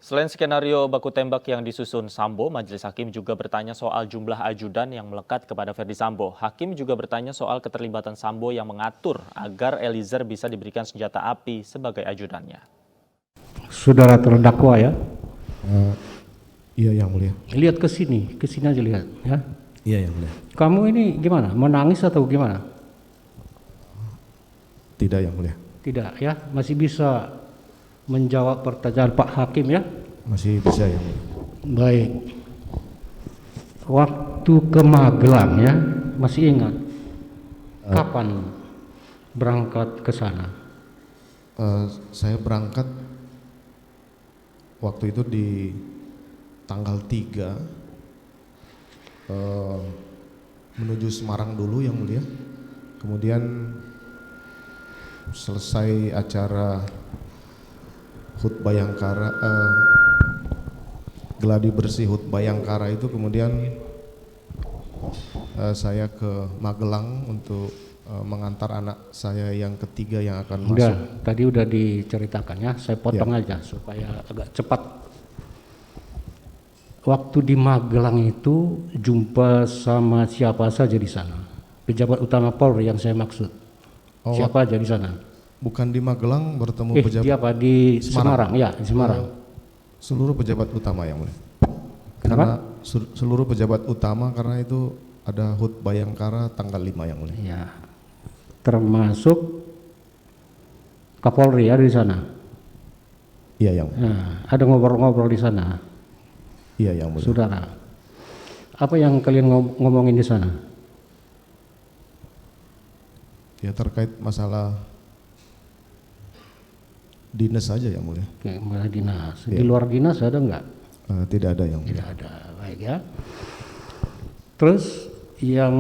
Selain skenario baku tembak yang disusun Sambo, Majelis Hakim juga bertanya soal jumlah ajudan yang melekat kepada Verdi Sambo. Hakim juga bertanya soal keterlibatan Sambo yang mengatur agar Eliezer bisa diberikan senjata api sebagai ajudannya. Saudara terdakwa ya, Iya yang mulia. lihat ke sini aja lihat ya. Iya yang mulia. Kamu ini gimana? Menangis atau gimana? Tidak yang mulia. Tidak ya, masih bisa menjawab pertanyaan Pak Hakim ya. Masih bisa yang mulia. Baik. Waktu ke Magelang ya, masih ingat? Kapan berangkat ke sana? Saya berangkat waktu itu di tanggal 3 menuju Semarang dulu yang mulia. Kemudian selesai acara HUT Bayangkara, gladi bersih HUT Bayangkara itu, kemudian saya ke Magelang untuk mengantar anak saya yang ketiga yang akan masuk. Tadi udah diceritakan ya, saya potong aja supaya agak cepat. Waktu di Magelang itu jumpa sama siapa saja di sana? Pejabat utama Polri yang saya maksud. Siapa aja di sana? Bukan di Magelang bertemu pejabat. Siapa di Semarang? Ya, di Semarang. Seluruh pejabat utama yang mulia. Kenapa? Karena seluruh pejabat utama, karena itu ada HUT Bayangkara tanggal 5 yang mulia. Ya. Termasuk Kapolri ya di sana. Iya yang mulia. Nah, ada ngobrol-ngobrol di sana. Iya yang mulia. Saudara, apa yang kalian ngomongin di sana? Ya terkait masalah dinas saja yang mulia. Oke, masalah dinas. Ya. Di luar dinas ada enggak? Tidak ada yang mulia. Tidak ada. Baik ya. Terus yang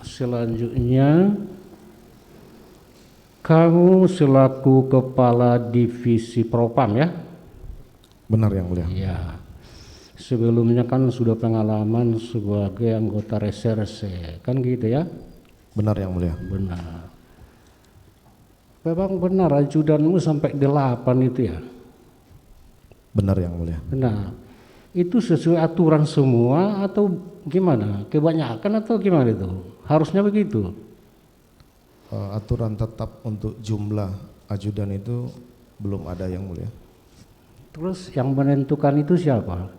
selanjutnya, kamu selaku kepala divisi Propam ya? Benar yang mulia. Iya. Sebelumnya kan sudah pengalaman sebagai anggota reserse, kan gitu ya? Benar yang mulia. Benar. Memang benar ajudanmu sampai 8 itu ya? Benar yang mulia. Benar. Itu sesuai aturan semua atau gimana? Kebanyakan atau gimana itu? Harusnya begitu. Aturan tetap untuk jumlah ajudan itu belum ada yang mulia. Terus yang menentukan itu siapa?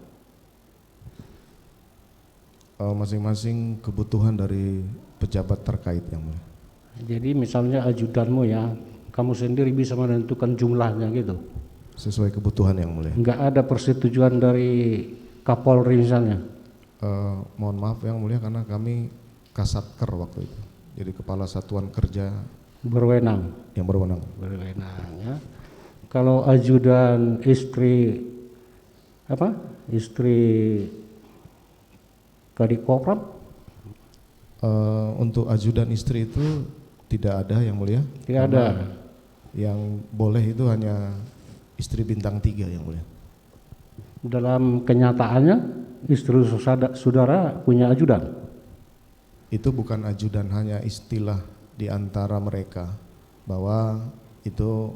Masing-masing kebutuhan dari pejabat terkait yang mulia. Jadi misalnya ajudanmu ya, kamu sendiri bisa menentukan jumlahnya gitu? Sesuai kebutuhan yang mulia. Enggak ada persetujuan dari Kapolri misalnya? Mohon maaf yang mulia, karena kami Kasatker waktu itu, jadi kepala satuan kerja Berwenang? yang berwenang. Berwenang ya. Kalau ajudan istri apa? Istri Kadipropam? Untuk ajudan istri itu tidak ada yang mulia. Tidak ada. Yang boleh itu hanya istri bintang 3 yang mulia. Dalam kenyataannya istri saudara punya ajudan? Itu bukan ajudan, hanya istilah di antara mereka bahwa itu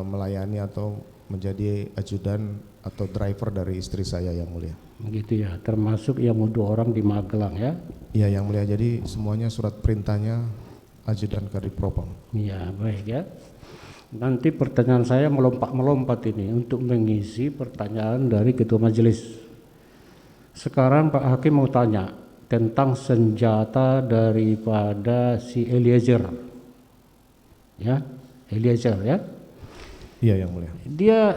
melayani atau menjadi ajudan atau driver dari istri saya yang mulia. Begitu ya, termasuk yang 2 orang di Magelang ya? Iya yang mulia, jadi semuanya surat perintahnya ajudan Kadipropam. Iya, baik ya. Nanti pertanyaan saya melompat ini untuk mengisi pertanyaan dari Ketua Majelis. Sekarang Pak Hakim mau tanya tentang senjata daripada si Eliezer. Ya, Eliezer ya. Iya yang mulia. Dia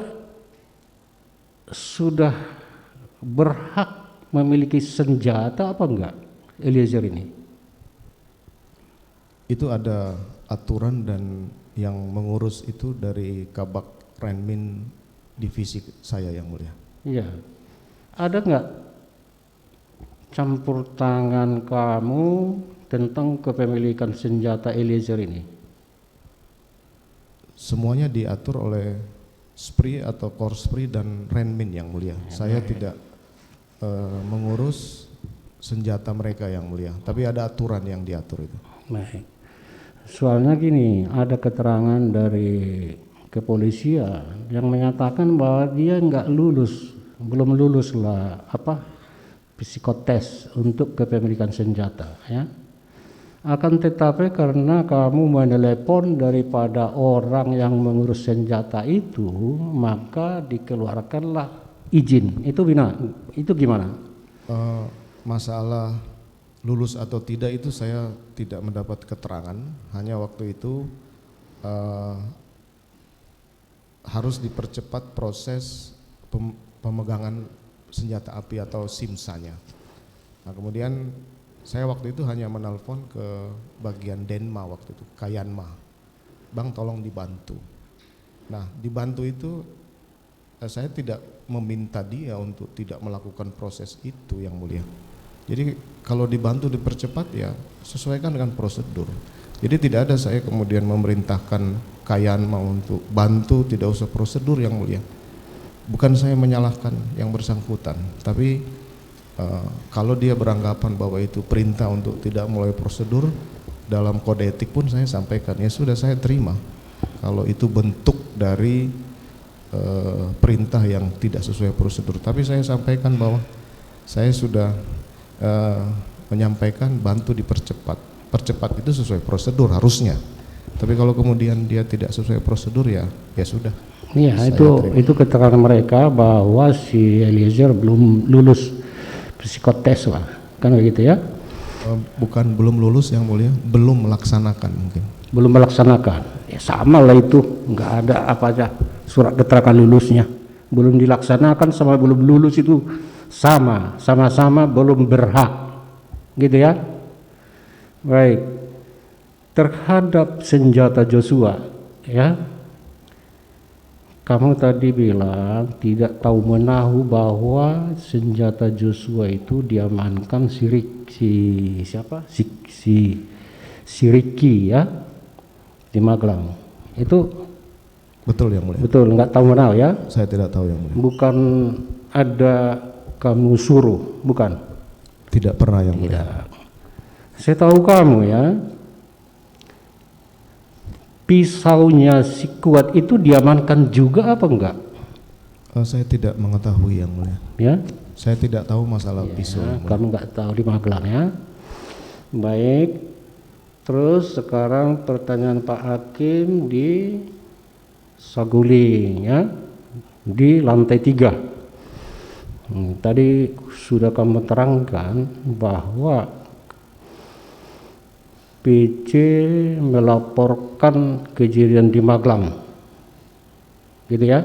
sudah berhak memiliki senjata apa enggak, Eliezer ini? Itu ada aturan, dan yang mengurus itu dari Kabak Renmin divisi saya yang mulia. Iya. Ada enggak campur tangan kamu tentang kepemilikan senjata Eliezer ini? Semuanya diatur oleh SPRI atau Korspri dan Renmin yang mulia. Saya tidak mengurus senjata mereka yang mulia, tapi ada aturan yang diatur itu. Baik. Soalnya gini, ada keterangan dari kepolisian yang menyatakan bahwa dia belum lulus lah psikotes untuk kepemilikan senjata, ya. Akan tetapi karena kamu menelepon daripada orang yang mengurus senjata itu, maka dikeluarkanlah izin. Itu gimana? Masalah lulus atau tidak itu saya tidak mendapat keterangan. Hanya waktu itu harus dipercepat proses pemegangan senjata api atau simsanya. Nah, kemudian saya waktu itu hanya menelpon ke bagian Denma waktu itu, Kayanma. Bang, tolong dibantu. Nah, dibantu itu saya tidak meminta dia untuk tidak melakukan proses itu, Yang Mulia. Jadi kalau dibantu dipercepat ya sesuaikan dengan prosedur. Jadi tidak ada saya kemudian memerintahkan Kayanma untuk bantu, tidak usah prosedur, Yang Mulia. Bukan saya menyalahkan yang bersangkutan, tapi kalau dia beranggapan bahwa itu perintah untuk tidak mulai prosedur, dalam kode etik pun saya sampaikan, ya sudah saya terima kalau itu bentuk dari perintah yang tidak sesuai prosedur. Tapi saya sampaikan bahwa saya sudah menyampaikan bantu dipercepat. Percepat itu sesuai prosedur harusnya. Tapi kalau kemudian dia tidak sesuai prosedur ya sudah. Iya, itu keterangan mereka bahwa si Eliezer belum lulus psikotes lah, kan begitu ya? Bukan belum lulus, Yang Mulia, belum melaksanakan mungkin. Belum melaksanakan, ya sama lah itu, nggak ada apa aja surat keterangan lulusnya. Belum dilaksanakan sama belum lulus itu sama-sama belum berhak, gitu ya? Baik, terhadap senjata Joshua, ya. Kamu tadi bilang tidak tahu menahu bahwa senjata Joshua itu diamankan si Ricky ya di Magelang. Itu betul, Yang Mulia. Betul, nggak tahu menahu ya? Saya tidak tahu, Yang Mulia. Bukan ada kamu suruh, bukan? Tidak pernah, Yang Mulia. Tidak. Saya tahu kamu ya. Pisaunya si Kuat itu diamankan juga apa enggak? Saya tidak mengetahui, Yang Mulia. Ya. Saya tidak tahu masalah pisau. Kamu enggak tahu di Magelang ya. Baik. Terus sekarang pertanyaan Pak Hakim di Saguling ya, di lantai 3. Tadi sudah kamu terangkan bahwa PC melaporkan kejadian di Magelang, gitu ya?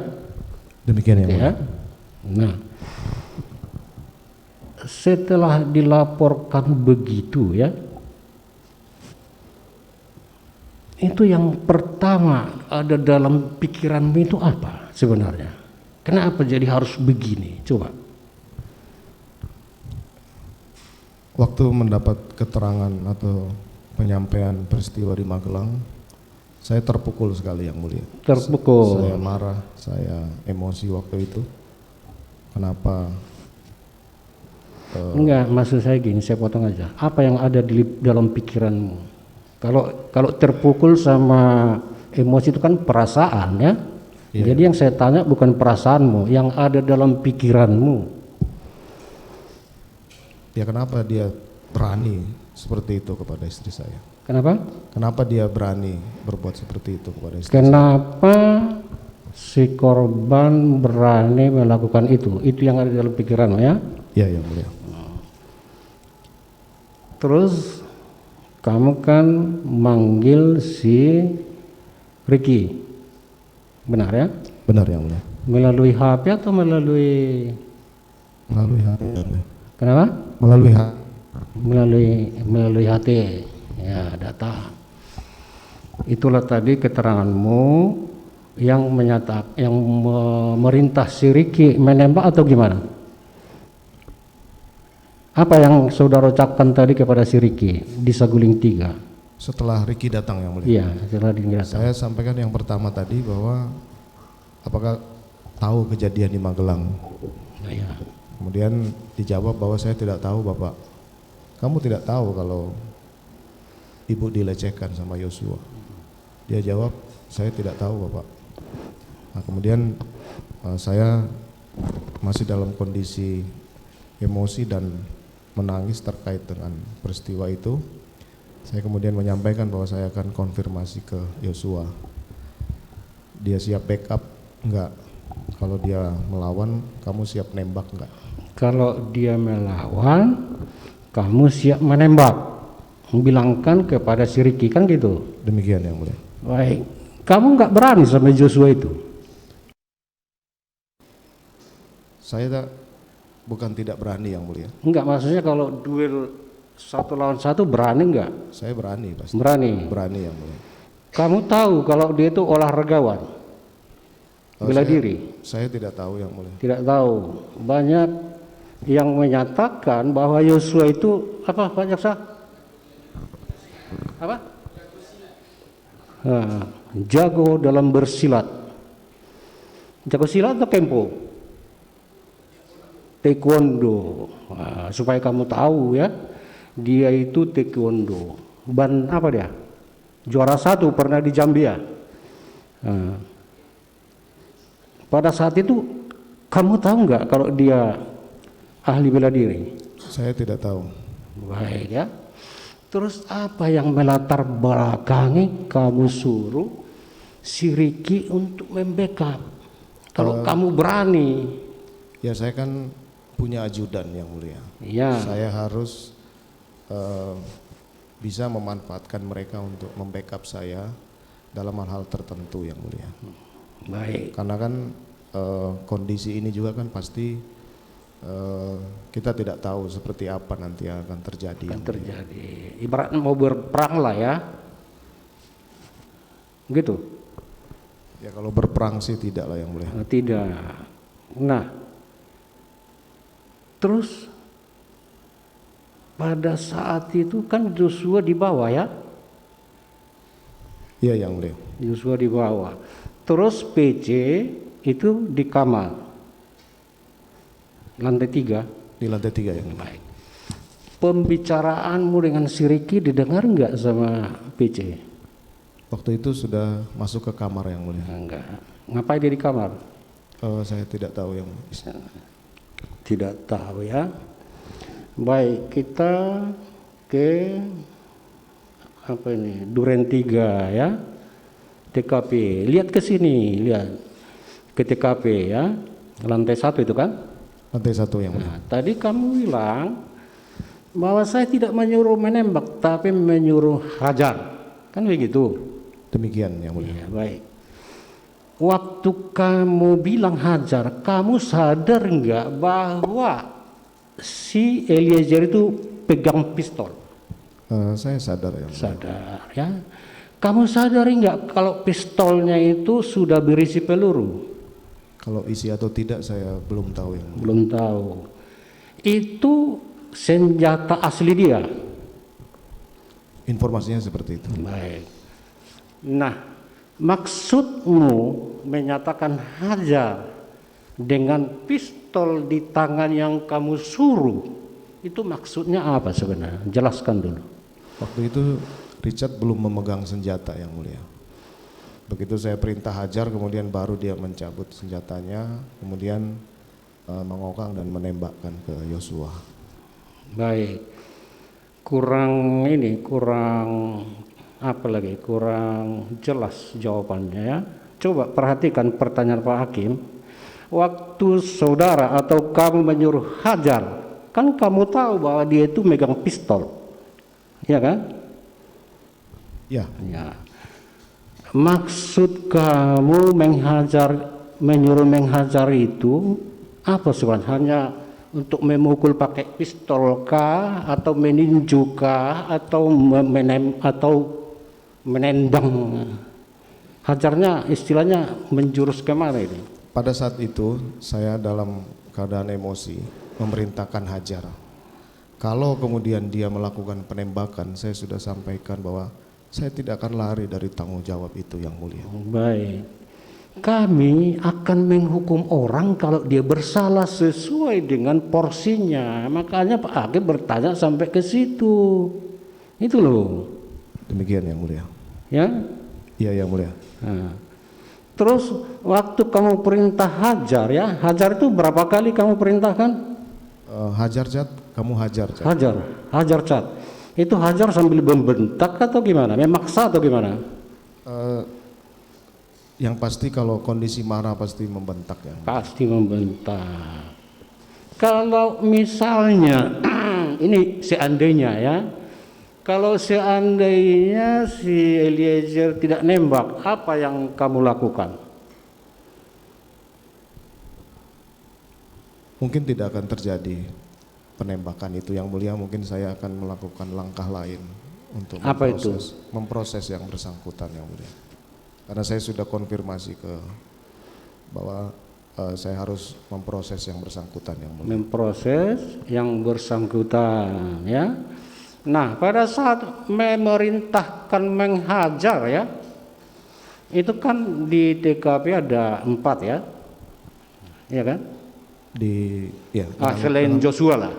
Demikian, Yang Mulia. Ya. Nah, setelah dilaporkan begitu ya, itu yang pertama ada dalam pikiranmu itu apa sebenarnya? Kenapa jadi harus begini? Coba. Waktu mendapat keterangan atau penyampaian peristiwa di Magelang, saya terpukul sekali, Yang Mulia. Terpukul. Saya marah, saya emosi waktu itu. Kenapa? Enggak, maksud saya gini, saya potong aja. Apa yang ada di dalam pikiranmu? Kalau terpukul sama emosi itu kan perasaan ya. Iya. Jadi yang saya tanya bukan perasaanmu, yang ada dalam pikiranmu. Ya kenapa dia berani seperti itu kepada istri saya? Kenapa? Kenapa dia berani berbuat seperti itu kepada istri Kenapa si korban berani melakukan itu? Itu yang ada dalam pikiranmu ya. Ya, Yang Mulia. Terus kamu kan manggil si Ricky, benar ya? Benar, Yang Mulia. Melalui HP atau melalui HP, Yang Mulia. kenapa? Melalui HP. Melalui HT ya, data. Itulah tadi keteranganmu yang merintah si Ricky menembak atau gimana? Apa yang saudara ucapkan tadi kepada si Ricky di Saguling 3? Setelah Ricky datang, Yang Mulia. Iya, setelah Ricky datang. Saya sampaikan yang pertama tadi bahwa apakah tahu kejadian di Magelang? Iya. Kemudian dijawab bahwa saya tidak tahu, Bapak. Kamu tidak tahu kalau ibu dilecehkan sama Yosua? Dia jawab, saya tidak tahu, Bapak. Nah, kemudian saya masih dalam kondisi emosi dan menangis terkait dengan peristiwa itu. Saya kemudian menyampaikan bahwa saya akan konfirmasi ke Yosua. Dia siap backup enggak? Kalau dia melawan, kamu siap nembak enggak? Kalau dia melawan, kamu siap menembak. Bilangkan kepada si Ricky, kan gitu. Demikian yang mulia. Baik, kamu nggak berani sama Joshua itu? Saya bukan tidak berani yang mulia. Enggak, maksudnya kalau duel 1 lawan 1 berani nggak? Saya berani pasti. Berani. Berani yang mulia. Kamu tahu kalau dia itu olah-ragawan, bela diri? Saya tidak tahu yang mulia. Tidak tahu. Banyak yang menyatakan bahwa Yosua itu apa, Pak Jaksa? Apa? Jago dalam bersilat. Jago silat atau kempo? Taekwondo. Supaya kamu tahu ya, dia itu taekwondo. Apa dia? Juara 1 pernah di Zambia. Pada saat itu kamu tahu nggak kalau dia ahli bela diri? Saya tidak tahu. Baik ya. Terus apa yang melatar belakangi kamu suruh si Ricky untuk membackup? Kalau kamu berani. Ya saya kan punya ajudan yang mulia. Ya. Saya harus bisa memanfaatkan mereka untuk membackup saya dalam hal-hal tertentu yang mulia. Baik. Karena kan kondisi ini juga kan pasti kita tidak tahu seperti apa nanti yang akan terjadi. Terjadi. Ibaratnya mau berperang lah ya. Gitu. Ya kalau berperang sih tidak lah yang mulia. Tidak. Nah, terus pada saat itu kan Joshua di bawah ya? Iya yang mulia. Joshua di bawah. Terus PC itu di kamar lantai 3. Di lantai 3 yang mulia. Baik. Pembicaraanmu dengan si Ricky didengar nggak sama PC? Waktu itu sudah masuk ke kamar yang mulia. Enggak. Ngapain dia di kamar? Saya tidak tahu yang mulia. Tidak tahu ya. Baik, kita ke apa ini? Duren 3 ya. TKP. Lihat ke sini, lihat ke TKP ya. Lantai 1 itu kan? Lantai 1 yang mulia. Nah, tadi kamu bilang bahwa saya tidak menyuruh menembak, tapi menyuruh hajar. Kan begitu? Demikian yang mulia. Ya, baik. Waktu kamu bilang hajar, kamu sadar nggak bahwa si Eliezer itu pegang pistol? Saya sadar yang mulia. Sadar ya. Kamu sadar nggak kalau pistolnya itu sudah berisi peluru? Kalau isi atau tidak saya belum tahu yang mulia. Belum tahu. Itu senjata asli dia. Informasinya seperti itu. Baik. Nah, maksudmu menyatakan hajar dengan pistol di tangan yang kamu suruh, itu maksudnya apa sebenarnya? Jelaskan dulu. Waktu itu Richard belum memegang senjata yang mulia. Begitu saya perintah hajar, kemudian baru dia mencabut senjatanya, kemudian mengokang dan menembakkan ke Yosua. Baik. Kurang apa lagi? Kurang jelas jawabannya ya. Coba perhatikan pertanyaan Pak Hakim. Waktu saudara atau kamu menyuruh hajar, kan kamu tahu bahwa dia itu megang pistol. Ya kan? Ya. Ya. Maksud kamu menyuruh menghajar itu apa sebenarnya? Hanya untuk memukul pakai pistol kah, atau meninju kah, atau menendang? Hajarnya istilahnya menjurus kemana ini? Pada saat itu saya dalam keadaan emosi memerintahkan hajar. Kalau kemudian dia melakukan penembakan, saya sudah sampaikan bahwa saya tidak akan lari dari tanggung jawab itu yang mulia. Baik. Kami akan menghukum orang kalau dia bersalah sesuai dengan porsinya. Makanya Pak Hakim bertanya sampai ke situ. Itu loh. Demikian yang mulia. Ya. Iya yang mulia. Nah, Terus waktu kamu perintah hajar ya, hajar itu berapa kali kamu perintahkan? Hajar Cat, kamu hajar Cat. Hajar cat. Itu hajar sambil membentak atau gimana? Memaksa atau gimana? Yang pasti kalau kondisi marah pasti membentak ya. Pasti membentak. Kalau misalnya ini seandainya ya, kalau seandainya si Eliezer tidak nembak, apa yang kamu lakukan? Mungkin tidak akan terjadi penembakan itu yang mulia, mungkin saya akan melakukan langkah lain untuk Apa itu? memproses yang bersangkutan yang mulia. Karena saya sudah konfirmasi ke bahwa saya harus memproses yang bersangkutan yang mulia. Memproses yang bersangkutan ya. Nah, pada saat memerintahkan menghajar ya, itu kan di TKP ada 4 ya, ya kan? Selain Joshua lah.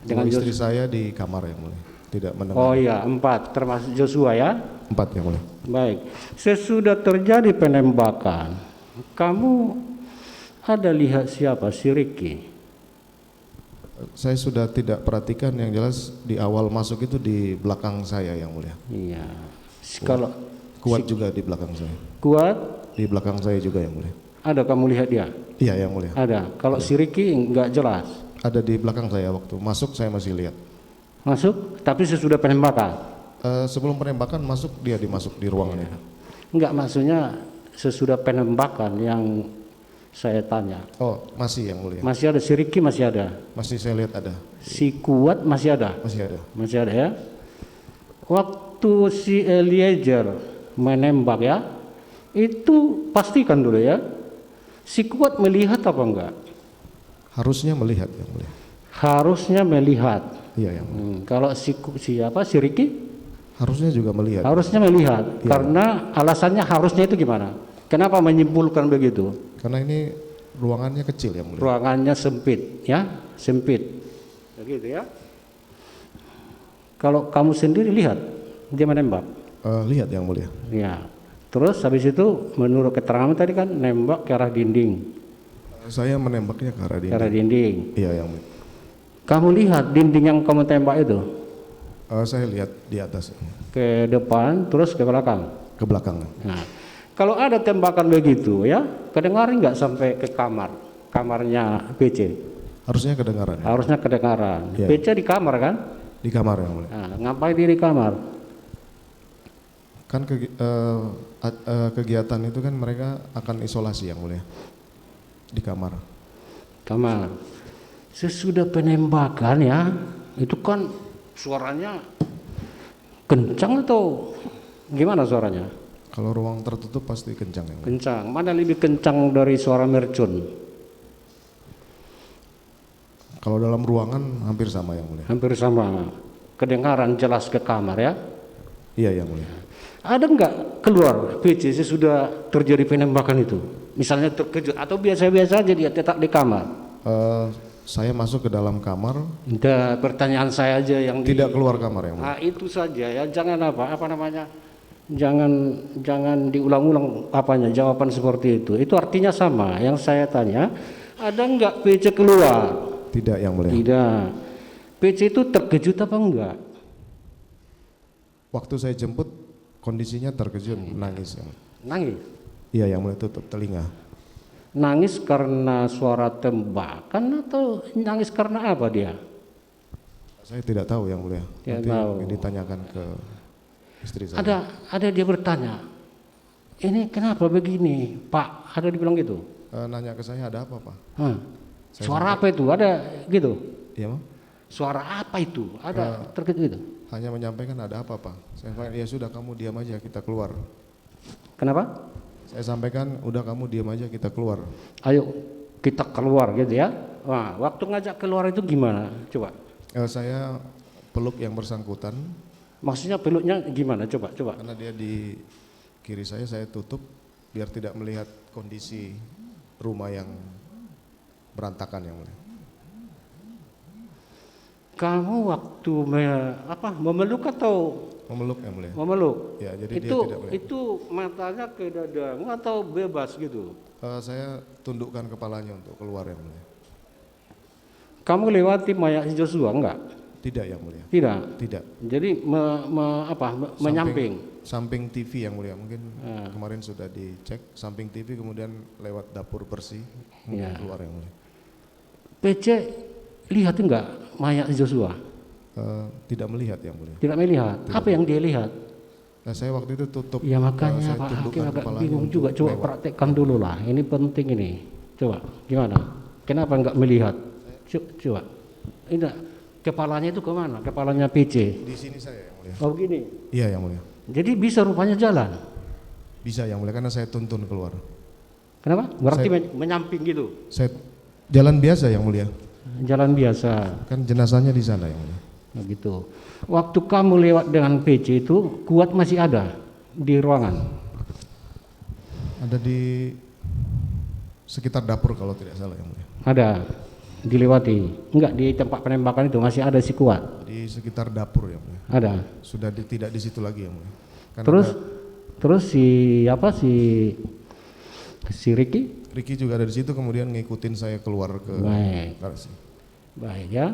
Dengan istri saya di kamar yang mulia, tidak mendengar. Oh iya, 4 termasuk Joshua ya. 4 yang mulia. Baik, sesudah terjadi penembakan, kamu ada lihat siapa? Si Ricky? Saya sudah tidak perhatikan, yang jelas di awal masuk itu di belakang saya yang mulia. Iya. Kalau Kuat juga di belakang saya. Kuat Di belakang saya juga yang mulia. ada kamu lihat dia? Iya yang mulia. Ada. Kalau si Ricky enggak jelas. Ada di belakang saya waktu masuk, saya masih lihat. Masuk, tapi sesudah penembakan. Sebelum penembakan masuk, dia dimasuk di ruangan itu. Enggak, maksudnya sesudah penembakan yang saya tanya. Oh masih yang mulia. Masih ada si Ricky, masih ada. Masih saya lihat ada. Si Kuat masih ada. Masih ada. Masih ada ya. Waktu si Eliezer menembak ya, itu pastikan dulu ya. Si Kuat melihat apa enggak? Harusnya melihat yang mulia. Harusnya melihat. Iya yang mulia. Kalau si Ricky Harusnya juga melihat. harusnya melihat. Iya. Karena alasannya harusnya itu gimana? Kenapa menyimpulkan begitu? Karena ini ruangannya kecil yang mulia. Ruangannya sempit ya, sempit. Begitu ya. Kalau kamu sendiri lihat dia menembak. Lihat yang mulia. Ya. Terus habis itu menurut keterangan tadi kan nembak ke arah dinding. Saya menembaknya ke arah Ke dinding. arah dinding. Iya yang mulia. Kamu lihat dinding yang kamu tembak itu Saya lihat di atas. ke depan terus ke belakang. Ke belakang. Nah, kalau ada tembakan begitu ya, kedengaran nggak sampai ke kamarnya PC? Harusnya kedengaran. Ya? Harusnya kedengaran. Ya. PC di kamar kan? Di kamar yang mulia. Nah, ngapain dia di kamar? Kan kegiatan itu kan mereka akan isolasi yang mulia. Di kamar. Kamar. Sesudah penembakan ya, itu kan suaranya kencang atau gimana suaranya? Kalau ruang tertutup pasti kencang yang mulia. Kencang. Mana lebih kencang dari suara mercun? Kalau dalam ruangan hampir sama yang mulia. Hampir sama. Kedengaran jelas ke kamar ya. Iya yang mulia. Ada nggak keluar PC sesudah terjadi penembakan itu? Misalnya terkejut atau biasa-biasa aja dia tetap di kamar? Saya masuk ke dalam kamar. Udah, pertanyaan saya aja yang Tidak keluar kamar yang mulia. Nah, itu saja ya, jangan apa namanya? Jangan diulang-ulang apanya jawaban seperti itu. Itu artinya sama. Yang saya tanya, ada nggak PC keluar? Tidak yang mulia. Tidak. PC itu terkejut apa enggak? Waktu saya jemput kondisinya terkejut, nangis. Nangis. Iya yang mulia, tutup telinga. Nangis karena suara tembakan atau nangis karena apa dia? Saya tidak tahu yang mulia. Tidak Nanti tahu. ini ditanyakan ke istri saya. Ada dia bertanya, ini kenapa begini, Pak? Ada dibilang gitu. Nanya ke saya, ada apa Pak? Hah. Suara apa itu? Ada gitu. Iya Mam? Suara apa itu? Ada terkejut gitu. Hanya menyampaikan ada apa Pak? Saya sampaikan, ya sudah kamu diam aja, kita keluar. Kenapa? Saya sampaikan, udah kamu diam aja, kita keluar. Ayo kita keluar gitu ya. Wah, waktu ngajak keluar itu gimana? Coba. Saya peluk yang bersangkutan. Maksudnya peluknya gimana? Coba. Karena dia di kiri saya tutup biar tidak melihat kondisi rumah yang berantakan yang mulia. Kamu waktu memeluk atau Memeluk yang mulia. Memeluk. Ya, jadi dia Itu tidak melihat. itu matanya ke dadamu atau bebas gitu? Saya tundukkan kepalanya untuk keluar yang mulia. Kamu lewati mayat Joshua enggak? Tidak yang mulia. Tidak. Tidak. Jadi menyamping. Samping TV yang mulia. Mungkin kemarin sudah dicek samping TV kemudian lewat dapur bersih Ya. keluar yang mulia. PC lihat enggak mayat Joshua? Tidak melihat yang mulia. Tidak melihat. Apa yang dia lihat? Nah, saya waktu itu tutup. Ya makanya saya Pak Hakim tundukkan agak kepalanya bingung untuk juga. Coba lewat. praktekkan dulu lah. Ini penting ini. Coba gimana? Kenapa enggak melihat? Coba. Ini kepalanya itu kemana? Kepalanya PC. Di sini saya yang mulia. Oh begini. Iya yang mulia. Jadi bisa rupanya jalan. Bisa yang mulia karena saya tuntun keluar. Kenapa? Berarti menyamping gitu. Saya jalan biasa yang mulia. Jalan biasa. Kan jenazahnya di sana yang mulia. Nah, gitu. Waktu kamu lewat dengan PC itu kuat masih ada di ruangan. Ada di sekitar dapur kalau tidak salah yang mulia. Ada dilewati. Enggak di tempat penembakan itu masih ada si kuat. Di sekitar dapur yang mulia. Ada. Sudah tidak di situ lagi yang mulia. Karena Terus si Ricky? Ricky juga ada di situ kemudian ngikutin saya keluar ke Baik. garasi. Baik ya.